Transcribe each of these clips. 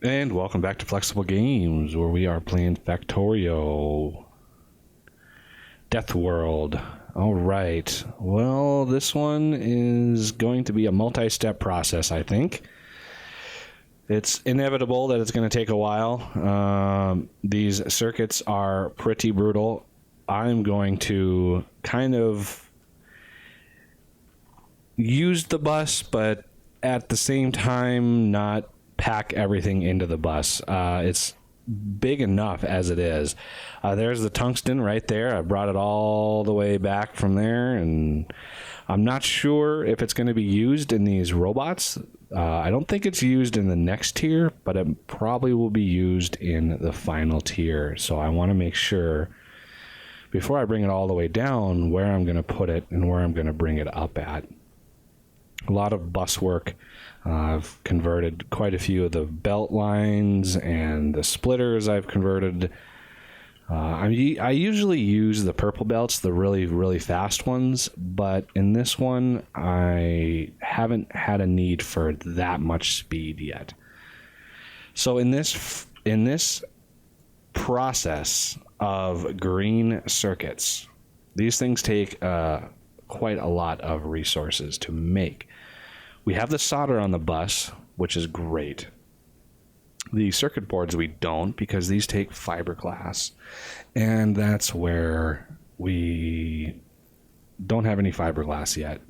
And welcome back to Flexible Games, where we are playing Factorio. DeathWorld. All right. Well, this one is going to be a multi-step process, I think. It's inevitable that it's going to take a while. These circuits are pretty brutal. I'm going to kind of use the bus, but at the same time not pack everything into the bus. It's big enough as it is. There's the tungsten right there. I brought it all the way back from there, and I'm not sure if it's going to be used in these robots. I don't think it's used in the next tier, but it probably will be used in the final tier. So I want to make sure before I bring it all the way down where I'm going to put it and where I'm going to bring it up at. A lot of bus work. I've converted quite a few of the belt lines and the splitters I've converted. I usually use the purple belts, the really, really fast ones, but in this one, I haven't had a need for that much speed yet. So in this process of green circuits, these things take quite a lot of resources to make. We have the solder on the bus, which is great. The circuit boards we don't, because these take fiberglass, and that's where we don't have any fiberglass yet.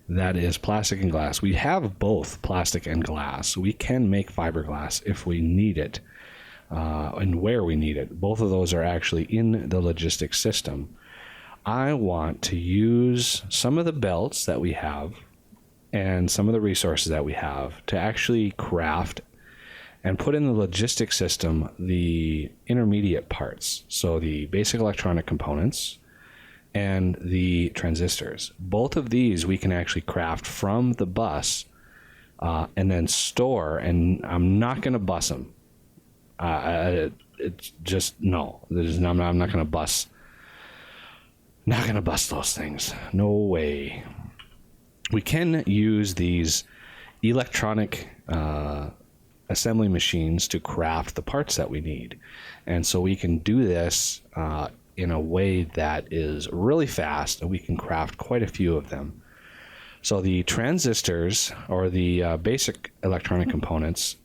That is plastic and glass. We have both plastic and glass. We can make fiberglass if we need it, and where we need it. Both of those are actually in the logistics system. I want to use some of the belts that we have and some of the resources that we have to actually craft and put in the logistics system the intermediate parts. So the basic electronic components and the transistors. Both of these we can actually craft from the bus and then store, and I'm not going to bus them. It's just, no. I'm not going to bus. Not going to bust those things. No way. We can use these electronic assembly machines to craft the parts that we need. And so we can do this in a way that is really fast, and we can craft quite a few of them. So the transistors, or the basic electronic components,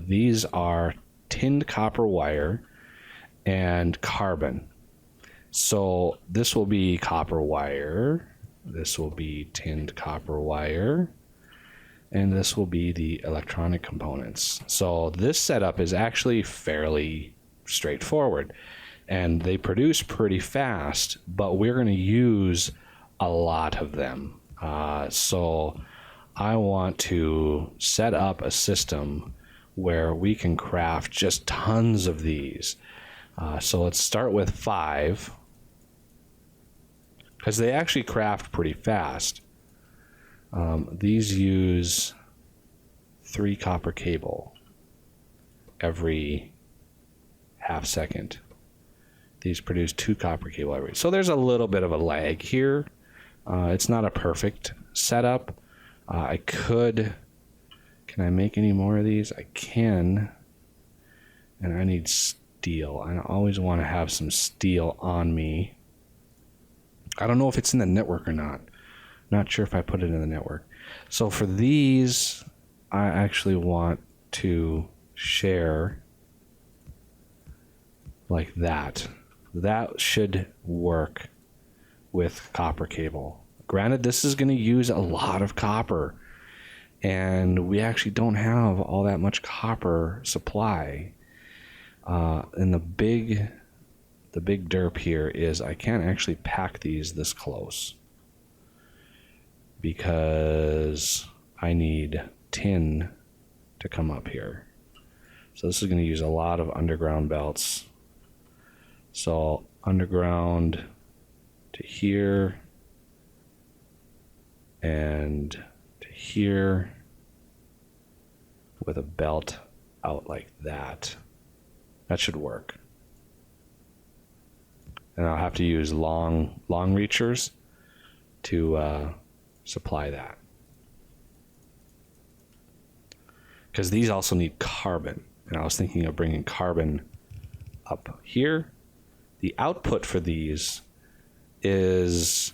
these are tinned copper wire and carbon. So this will be copper wire, this will be tinned copper wire, and this will be the electronic components. So this setup is actually fairly straightforward, and they produce pretty fast, but we're going to use a lot of them. So I want to set up a system where we can craft just tons of these. So let's start with 5. Because they actually craft pretty fast. These use 3 copper cable every half second. These produce 2 copper cable every. So there's a little bit of a lag here. It's not a perfect setup. Can I make any more of these? I can. And I need steel. I always want to have some steel on me. I don't know if it's in the network or not. Not sure if I put it in the network. So for these, I actually want to share like that. That should work with copper cable. Granted, this is going to use a lot of copper, and we actually don't have all that much copper supply. And the big derp here is I can't actually pack these this close because I need tin to come up here. So this is going to use a lot of underground belts. So underground to here and to here with a belt out like that. That should work. And I'll have to use long reachers to supply that. Because these also need carbon. And I was thinking of bringing carbon up here. The output for these is,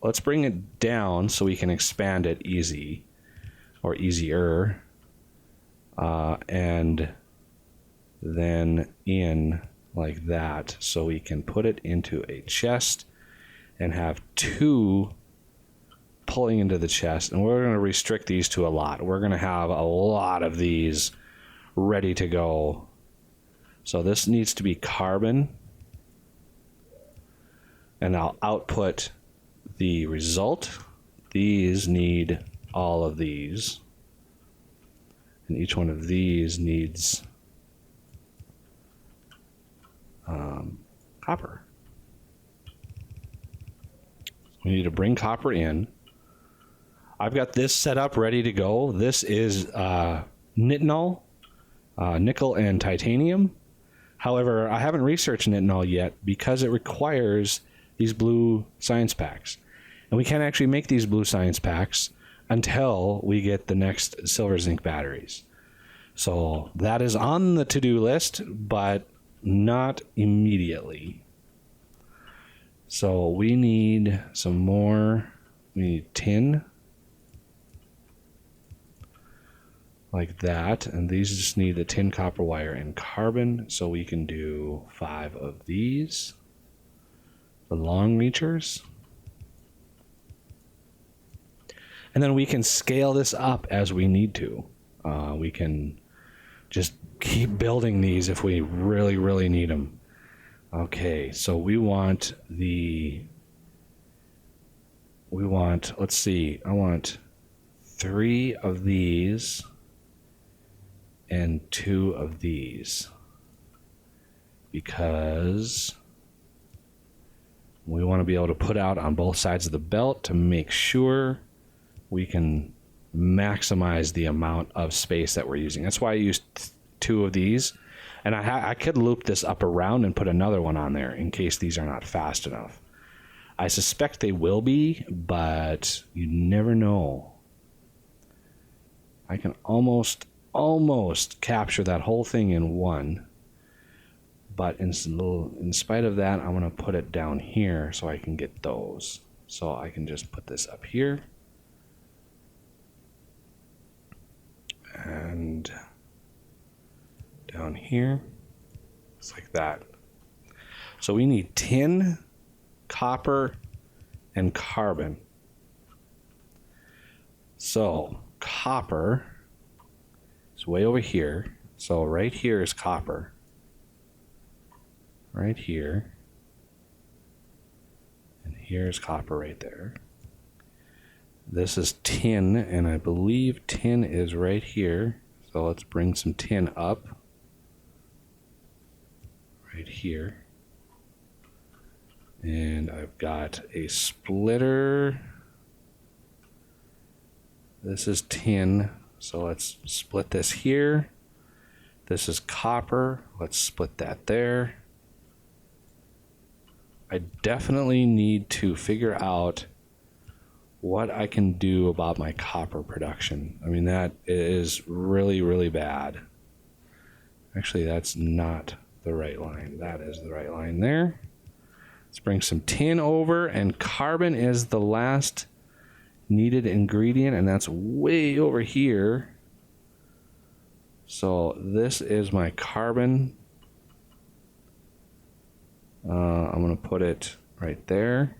let's bring it down so we can expand it easy or easier. And then in like that, so we can put it into a chest and have 2 pulling into the chest. And we're going to restrict these to a lot. We're going to have a lot of these ready to go. So this needs to be carbon, and I'll output the result. These need all of these, and each one of these needs copper. We need to bring copper in. I've got this set up ready to go. This is nitinol, nickel and titanium. However, I haven't researched nitinol yet because it requires these blue science packs. And we can't actually make these blue science packs until we get the next silver zinc batteries. So that is on the to-do list, but not immediately. So we need some more. We need tin. Like that. And these just need the tin, copper wire, and carbon. So we can do 5 of these. The long reachers. And then we can scale this up as we need to. We can just keep building these if we really, really need them. Okay, so we want, let's see, I want 3 of these and 2 of these, because we want to be able to put out on both sides of the belt to make sure we can maximize the amount of space that we're using. That's why I used 2 of these, and I could loop this up around and put another one on there in case these are not fast enough. I suspect they will be, but you never know. I can almost capture that whole thing in one, but in spite of that, I'm going to put it down here so I can get those. So I can just put this up here. And down here, it's like that. So we need tin, copper, and carbon. So copper is way over here. So right here is copper. Right here. And here's copper right there. This is tin, and I believe tin is right here. So let's bring some tin up. Right here. And I've got a splitter. This is tin, so let's split this here. This is copper. Let's split that there. I definitely need to figure out what I can do about my copper production. I mean, that is really, really bad. Actually, that's not the right line. That is the right line there. Let's bring some tin over, and carbon is the last needed ingredient, and that's way over here. So this is my carbon. I'm going to put it right there.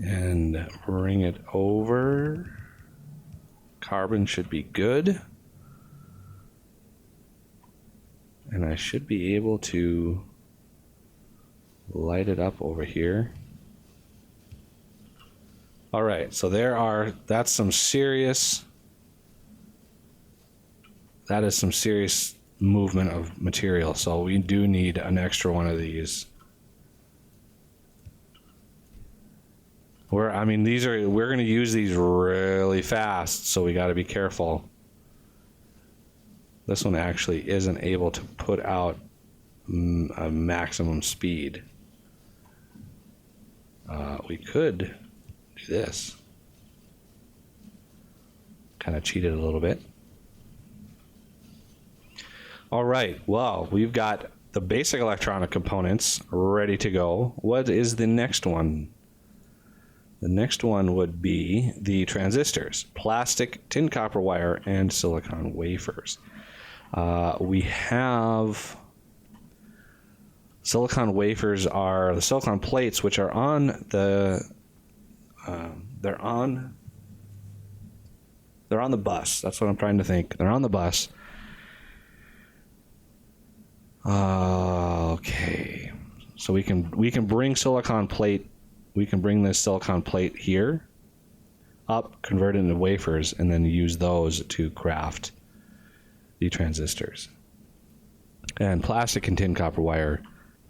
And bring it over. Carbon should be good. And I should be able to light it up over here. All right, so that's some serious, that is some serious movement of material. So we do need an extra one of these. We're going to use these really fast, so we got to be careful. This one actually isn't able to put out a maximum speed. We could do this. Kind of cheated a little bit. All right, well, we've got the basic electronic components ready to go. What is the next one? The next one would be the transistors, plastic, tin copper wire, and silicon wafers. We have silicon wafers are the silicon plates, which are on the they're on the bus. That's what I'm trying to think. They're on the bus. Okay, so we can bring silicon plate. We can bring this silicon plate here up, convert it into wafers, and then use those to craft the transistors. And plastic and tin copper wire,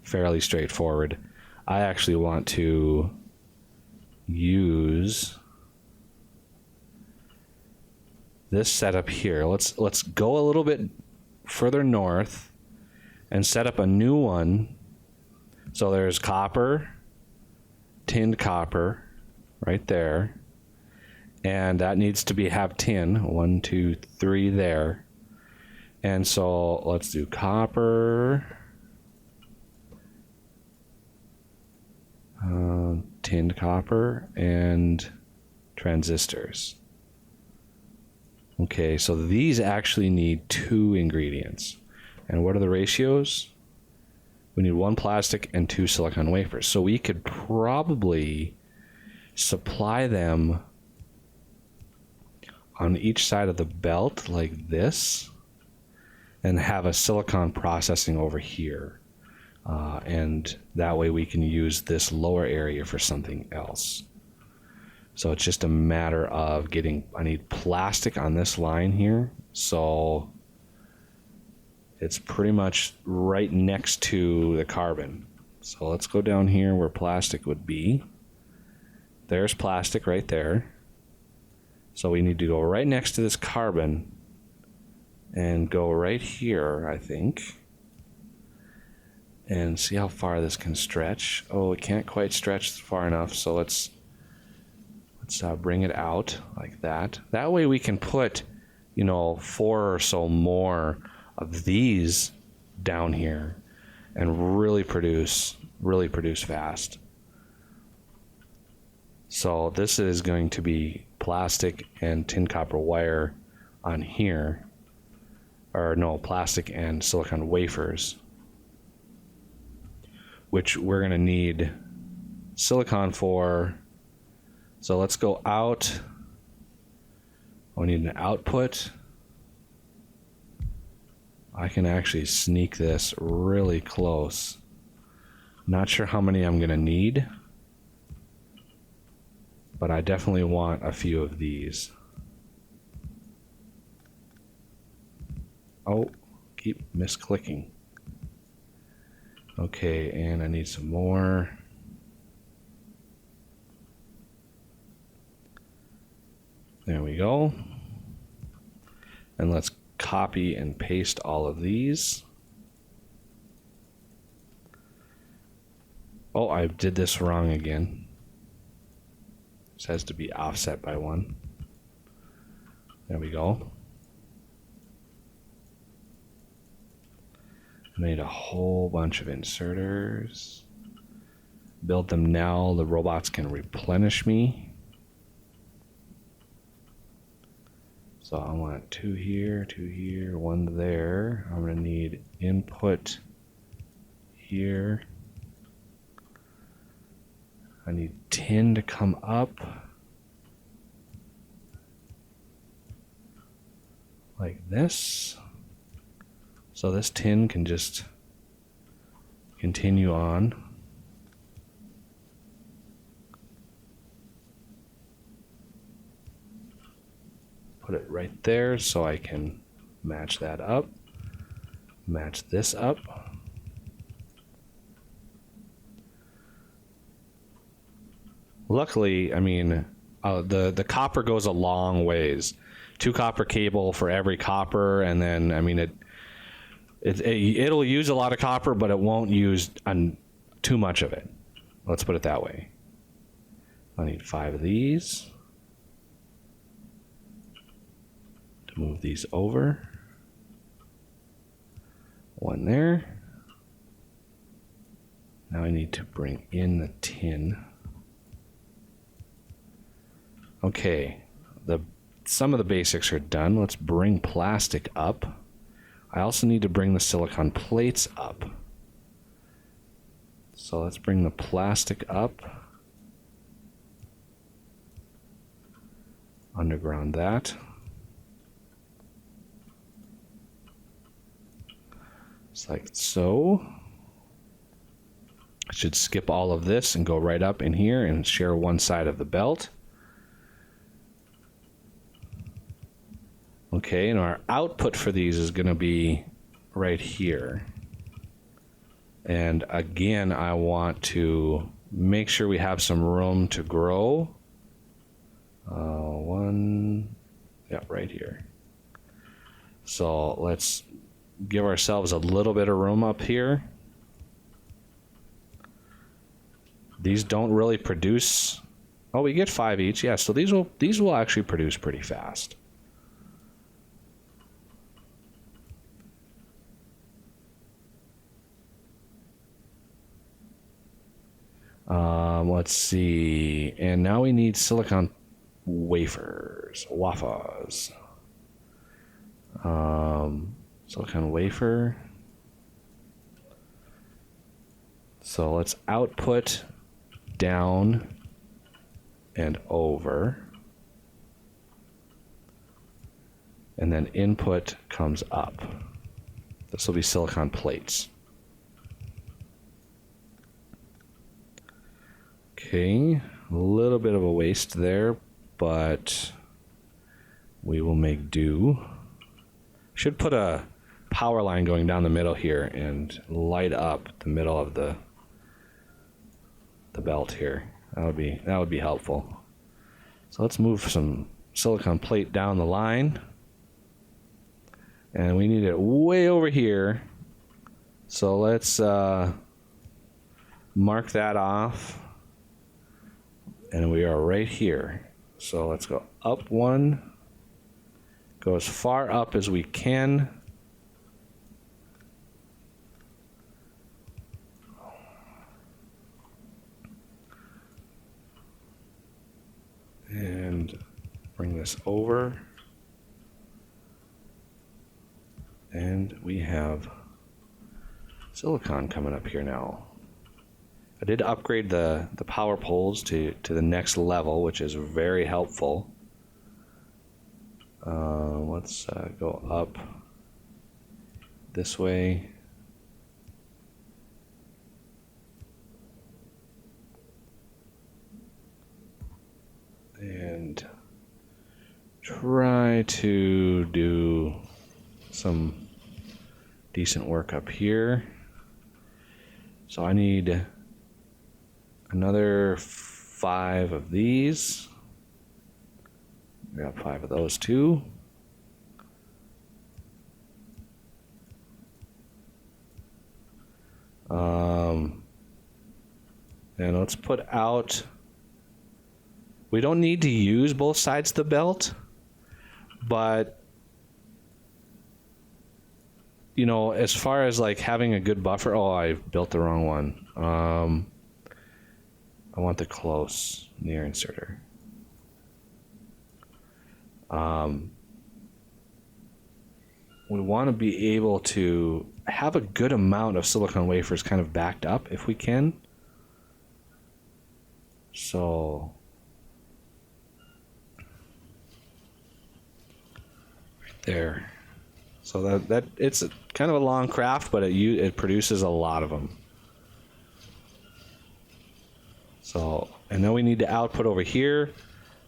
fairly straightforward. I actually want to use this setup here. Let's go a little bit further north and set up a new one. So there's copper, tinned copper right there, and that needs to have tin. 1, 2, 3 there. And so let's do copper, tinned copper, and transistors. Okay, so these actually need 2 ingredients. And what are the ratios? We need 1 plastic and 2 silicon wafers. So we could probably supply them on each side of the belt like this and have a silicon processing over here. And that way we can use this lower area for something else. So it's just a matter of I need plastic on this line here. So it's pretty much right next to the carbon. So let's go down here where plastic would be. There's plastic right there. So we need to go right next to this carbon and go right here, I think. And see how far this can stretch. Oh, it can't quite stretch far enough, so let's bring it out like that. That way we can put, 4 or so more of these down here and really produce fast. So this is going to be plastic and tin copper wire on here, or no, plastic and silicon wafers, which we're going to need silicon for. So let's go out. We need an output. I can actually sneak this really close. Not sure how many I'm going to need, but I definitely want a few of these. Oh, keep misclicking. Okay, and I need some more. There we go. And let's copy and paste all of these. Oh, I did this wrong again. This has to be offset by 1. There we go. I need a whole bunch of inserters. Build them now. The robots can replenish me. So I want 2 here, 1 there. I'm going to need input here. I need tin to come up. Like this. So this tin can just continue on. Put it right there so I can match that up. Match this up. Luckily, I mean, the copper goes a long ways. 2 copper cable for every copper, and then, I mean, it'll use a lot of copper, but it won't use too much of it. Let's put it that way. I need 5 of these to move these over. 1 there. Now I need to bring in the tin. Okay, some of the basics are done. Let's bring plastic up. I also need to bring the silicone plates up. So let's bring the plastic up. Underground that. Just like so. I should skip all of this and go right up in here and share one side of the belt. Okay, and our output for these is going to be right here. And again, I want to make sure we have some room to grow. Right here. So let's give ourselves a little bit of room up here. These don't really produce. Oh, we get 5 each. Yeah, so these will actually produce pretty fast. Let's see. And now we need silicon wafers. Silicon wafer. So let's output down and over. And then input comes up. This will be silicon plates. Okay, a little bit of a waste there, but we will make do. Should put a power line going down the middle here and light up the middle of the belt here. That would be helpful. So let's move some silicon plate down the line. And we need it way over here. So let's mark that off. And we are right here. So let's go up 1. Go as far up as we can. And bring this over. And we have silicon coming up here now. I did upgrade the power poles to the next level, which is very helpful. Let's go up this way. And try to do some decent work up here. So I need another 5 of these. We got 5 of those too. And let's put out. We don't need to use both sides of the belt, but you know, as far as like having a good buffer. Oh, I built the wrong one. I want the close near inserter. We want to be able to have a good amount of silicon wafers kind of backed up if we can. So right there. So that it's kind of a long craft, but it produces a lot of them. So, and then we need to output over here.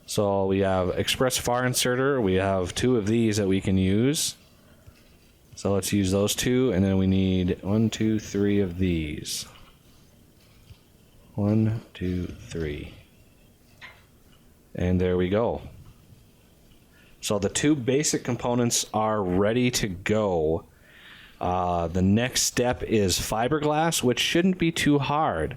So we have express far inserter. We have 2 of these that we can use. So let's use those 2, and then we need 1, 2, 3 of these. 1, 2, 3. And there we go. So the 2 basic components are ready to go. The next step is fiberglass, which shouldn't be too hard.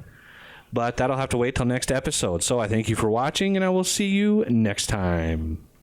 But that'll have to wait till next episode. So I thank you for watching, and I will see you next time.